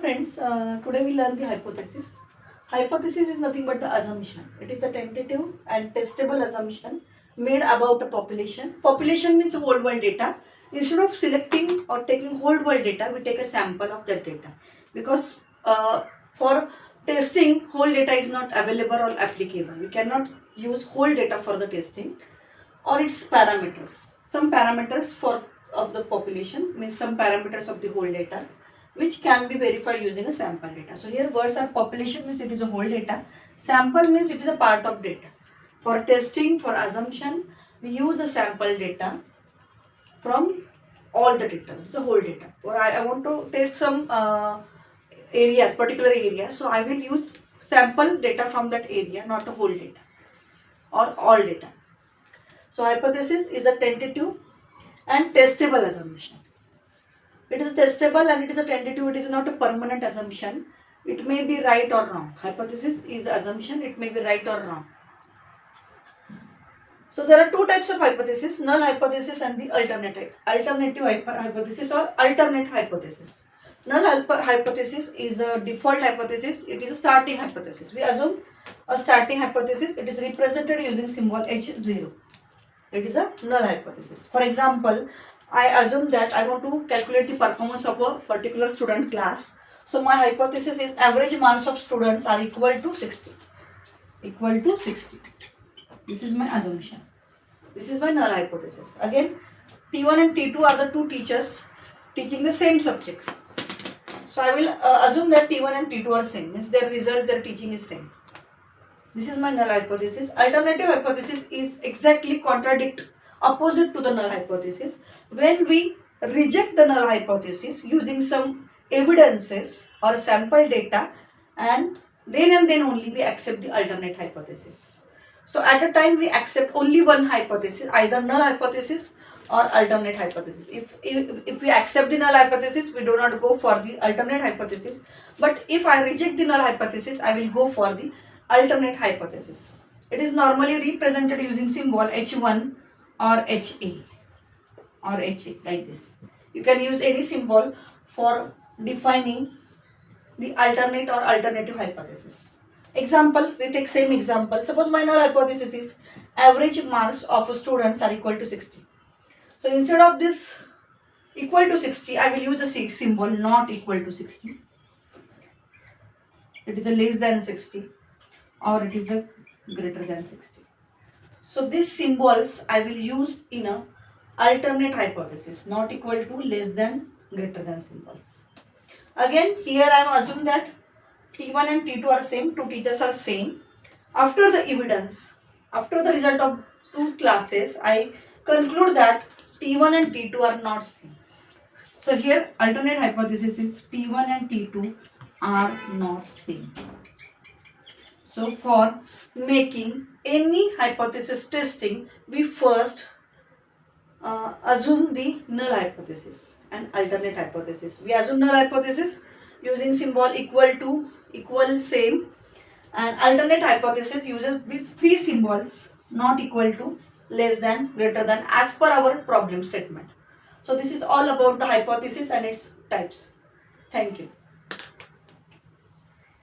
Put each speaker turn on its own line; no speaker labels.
friends, today we learn the hypothesis. Hypothesis is nothing but the assumption. It is a tentative and testable assumption made about a population. Population means whole world data. Instead of selecting or taking whole world data, we take a sample of that data. Because for testing, whole data is not available or applicable. We cannot use whole data for the testing or its parameters. Some parameters of the population means some parameters of the whole data which can be verified using a sample data. So here words are population means it is a whole data, sample means it is a part of data. For testing, for assumption, we use a sample data from all the data, it's a whole data. Or I want to test some areas, particular areas, so I will use sample data from that area, not a whole data or all data. So hypothesis is a tentative and testable assumption. It is testable and it is a tentative, it is not a permanent assumption. It may be right or wrong. Hypothesis is assumption, it may be right or wrong. So there are two types of hypothesis, null hypothesis and the alternative hypothesis or alternate hypothesis. Null hypothesis is a default hypothesis, it is a starting hypothesis. We assume a starting hypothesis, it is represented using symbol H0. It is a null hypothesis. For example, I assume that I want to calculate the performance of a particular student class. So my hypothesis is average marks of students are equal to 60. Equal to 60. This is my assumption. This is my null hypothesis. Again, T1 and T2 are the two teachers teaching the same subject. So I will assume that T1 and T2 are same. Means their result, their teaching is same. This is my null hypothesis. Alternative hypothesis is exactly opposite to the null hypothesis. When we reject the null hypothesis using some evidences or sample data, and then only we accept the alternate hypothesis. So at a time we accept only one hypothesis, either null hypothesis or alternate hypothesis. If we accept the null hypothesis, we do not go for the alternate hypothesis. But if I reject the null hypothesis, I will go for the alternate hypothesis. It is normally represented using symbol H1 or HA or HA like this. You can use any symbol for defining the alternate or alternative hypothesis. Example, we take same example. Suppose my null hypothesis is average marks of students are equal to 60. So instead of this equal to 60, I will use the symbol not equal to 60. It is a less than 60 or it is a greater than 60. So these symbols I will use in a alternate hypothesis, not equal to, less than, greater than symbols. Again, here I am assuming that T1 and T2 are same, two teachers are same. After the evidence, after the result of two classes, I conclude that T1 and T2 are not same. So here alternate hypothesis is T1 and T2 are not same. So for making any hypothesis testing, we first assume the null hypothesis and alternate hypothesis. We assume null hypothesis using symbol equal to, equal, same, and alternate hypothesis uses these three symbols, not equal to, less than, greater than, as per our problem statement. So this is all about the hypothesis and its types. Thank you.